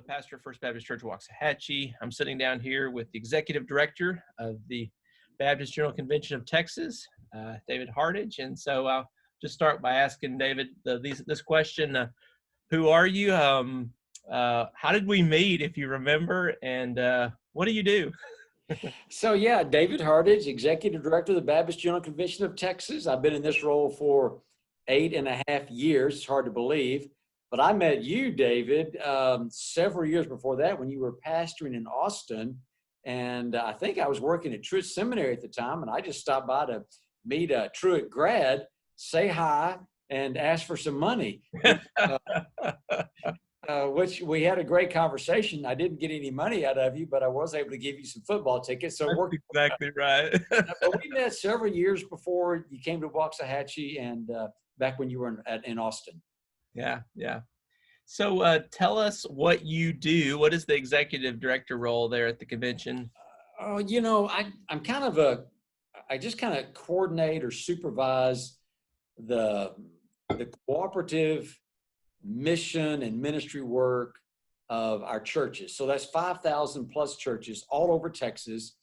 pastor of First Baptist Church Waxahachie. I'm sitting down here with the executive director of the Baptist General Convention of Texas, David Hardage. And so I'll just start by asking David this question. Who are you? How did we meet, if you remember? And what do you do? So yeah, David Hardage, Executive Director of the Baptist General Convention of Texas. I've been in this role for 8.5 years. It's hard to believe. But I met you, David, several years before that when you were pastoring in Austin. And I think I was working at Truett Seminary at the time. And I just stopped by to meet a Truett grad, say hi, and ask for some money. Which we had a great conversation. I didn't get any money out of you, but I was able to give you some football tickets. So it worked. Exactly right. But we met several years before you came to Waxahachie and back when you were in Austin. Yeah. So tell us what you do. What is the executive director role there at the convention? I'm I just kind of coordinate or supervise the cooperative mission and ministry work of our churches. So that's 5,000 plus churches all over Texas.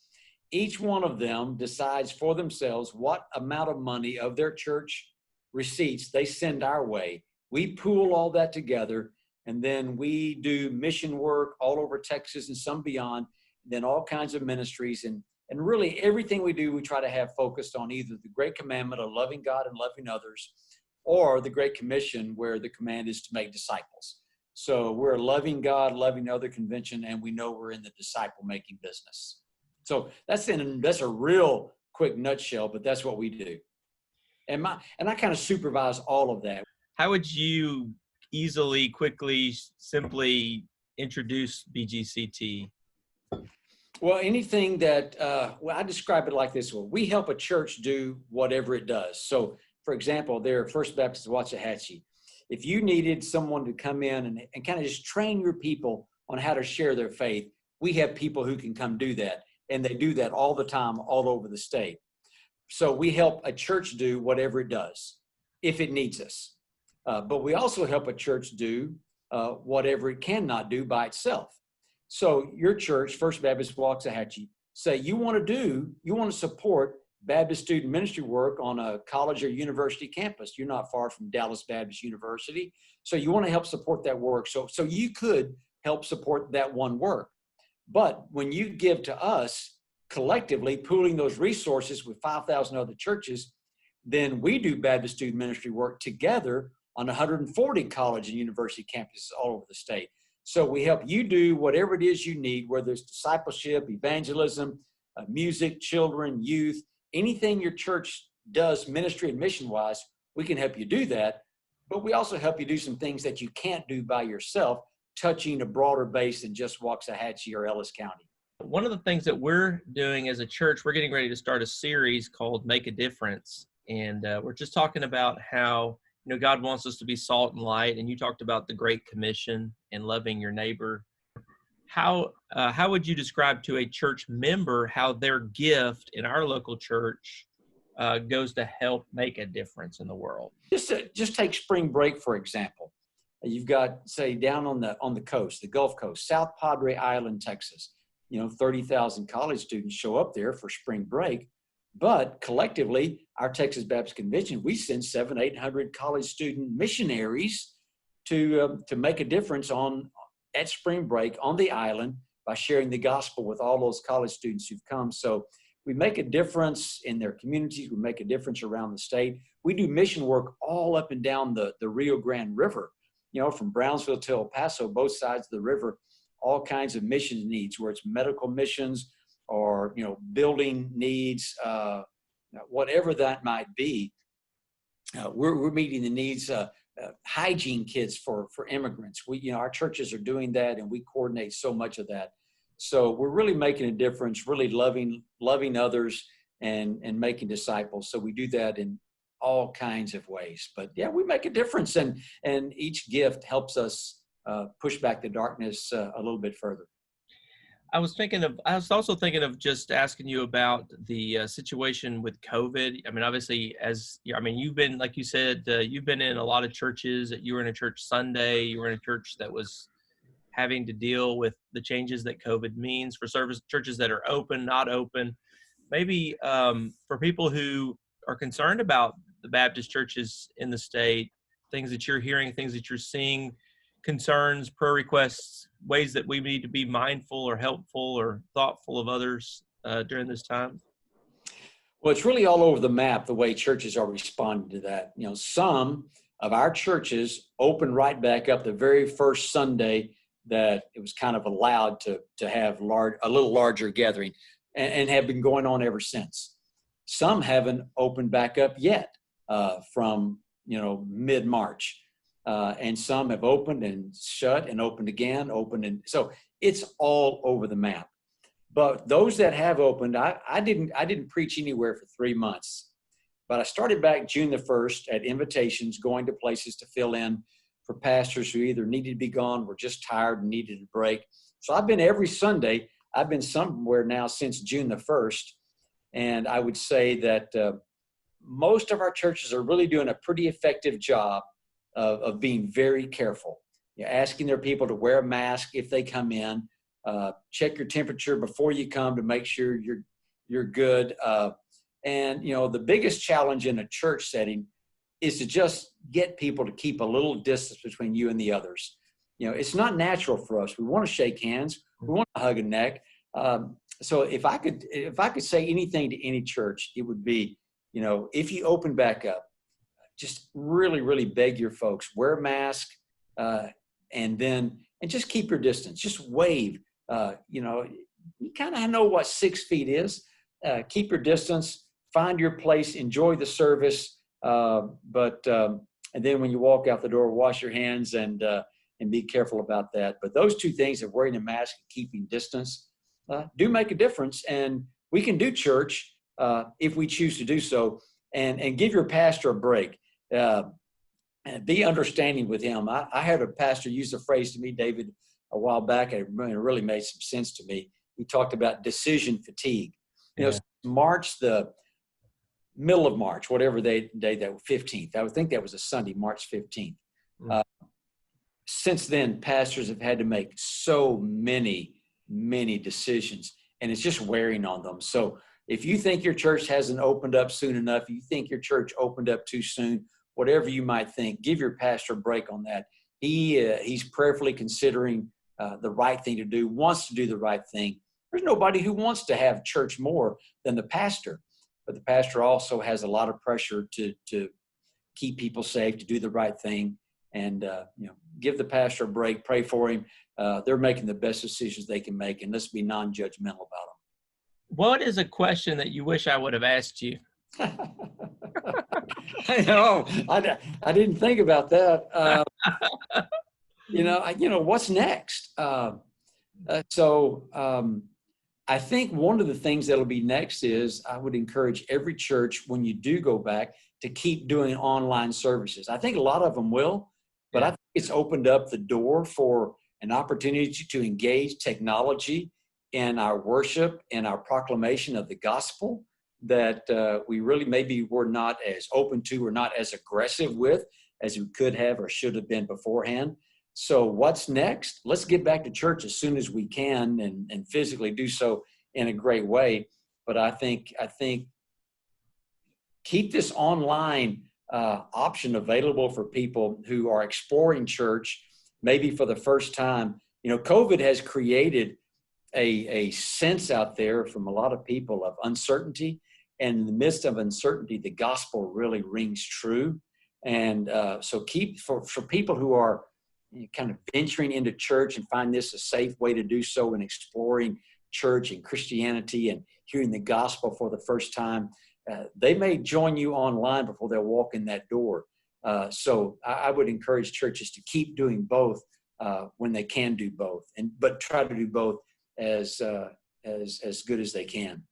Each one of them decides for themselves what amount of money of their church receipts they send our way. We pool all that together, and then we do mission work all over Texas and some beyond, and then all kinds of ministries. And really everything we do, we try to have focused on either the Great Commandment of loving God and loving others, or the Great Commission, where the command is to make disciples. So we're a loving God, loving other convention, and we know we're in the disciple-making business. So that's a real quick nutshell, but that's what we do. And I kind of supervise all of that. How would you easily, quickly, simply introduce BGCT? Well, anything that, I describe it like this. We help a church do whatever it does. So, for example, there at First Baptist Waxahachie, if you needed someone to come in and kind of just train your people on how to share their faith, we have people who can come do that. And they do that all the time, all over the state. So we help a church do whatever it does, if it needs us. But we also help a church do whatever it cannot do by itself. So your church, First Baptist Waxahachie, say you want to support Baptist student ministry work on a college or university campus. You're not far from Dallas Baptist University. So you want to help support that work. So you could help support that one work. But when you give to us collectively, pooling those resources with 5,000 other churches, then we do Baptist student ministry work together on 140 college and university campuses all over the state. So we help you do whatever it is you need, whether it's discipleship, evangelism, music, children, youth, anything your church does ministry and mission-wise, we can help you do that. But we also help you do some things that you can't do by yourself, touching a broader base than just Waxahachie or Ellis County. One of the things that we're doing as a church, we're getting ready to start a series called Make a Difference. And we're just talking about how, God wants us to be salt and light. And you talked about the Great Commission and loving your neighbor. How would you describe to a church member how their gift in our local church goes to help make a difference in the world? Just take spring break, for example. You've got, say, down on the coast, the Gulf Coast, South Padre Island, Texas. 30,000 college students show up there for spring break. But collectively, our Texas Baptist Convention, we send 700-800 college student missionaries to make a difference at spring break on the island by sharing the gospel with all those college students who've come. So we make a difference in their communities. We make a difference around the state. We do mission work all up and down the Rio Grande River, from Brownsville to El Paso, both sides of the river, all kinds of mission needs, where it's medical missions or, building needs, whatever that might be. We're meeting the needs, hygiene kits for immigrants. Our churches are doing that, and we coordinate so much of that. So we're really making a difference, really loving others and making disciples. So we do that in all kinds of ways. But yeah, we make a difference, and each gift helps us push back the darkness a little bit further. I was also thinking of just asking you about the situation with COVID. I mean, obviously, you've been, like you said, you've been in a lot of churches. You were in a church Sunday. You were in a church that was having to deal with the changes that COVID means for service churches that are open, not open. Maybe for people who are concerned about the Baptist churches in the state, things that you're hearing, things that you're seeing, concerns, prayer requests, ways that we need to be mindful or helpful or thoughtful of others during this time? Well, it's really all over the map, the way churches are responding to that. Some of our churches opened right back up the very first Sunday that it was kind of allowed to have a little larger gathering, and have been going on ever since. Some haven't opened back up yet from mid-March. And some have opened and shut and opened again, and so it's all over the map. But those that have opened, I didn't preach anywhere for 3 months, but I started back June the 1st at invitations, going to places to fill in for pastors who either needed to be gone, were just tired and needed a break. So I've been every Sunday. I've been somewhere now since June the 1st. And I would say that most of our churches are really doing a pretty effective job of being very careful. Asking their people to wear a mask if they come in, check your temperature before you come to make sure you're good. And the biggest challenge in a church setting is to just get people to keep a little distance between you and the others. It's not natural for us. We want to shake hands. We want to hug a neck. So if I could say anything to any church, it would be, if you open back up, just really, really beg your folks, wear a mask, and just keep your distance. Just wave. You kind of know what 6 feet is. Keep your distance. Find your place. Enjoy the service. And then when you walk out the door, wash your hands and be careful about that. But those two things of wearing a mask and keeping distance do make a difference. And we can do church if we choose to do so, and give your pastor a break. And be understanding with him. I had a pastor use a phrase to me, David, a while back, and it really made some sense to me. He talked about decision fatigue. The middle of March, whatever day that 15th, I would think that was a Sunday, March 15th. Since then, pastors have had to make so many decisions, and it's just wearing on them. So if you think your church hasn't opened up soon enough, you think your church opened up too soon, whatever you might think, give your pastor a break on that. He's prayerfully considering the right thing to do, wants to do the right thing. There's nobody who wants to have church more than the pastor, but the pastor also has a lot of pressure to keep people safe, to do the right thing, and give the pastor a break, pray for him. They're making the best decisions they can make, and let's be non-judgmental about them. What is a question that you wish I would have asked you? I know. I didn't think about that. What's next? I think one of the things that'll be next is I would encourage every church, when you do go back, to keep doing online services. I think a lot of them will, but I think it's opened up the door for an opportunity to engage technology in our worship and our proclamation of the gospel that we really maybe were not as open to or not as aggressive with as we could have or should have been beforehand. So what's next? Let's get back to church as soon as we can and physically do so in a great way. But I think keep this online option available for people who are exploring church, maybe for the first time. COVID has created a sense out there from a lot of people of uncertainty. And in the midst of uncertainty, the gospel really rings true. And so for people who are kind of venturing into church and find this a safe way to do so and exploring church and Christianity and hearing the gospel for the first time, they may join you online before they'll walk in that door. So I would encourage churches to keep doing both when they can do both, but try to do both as good as they can.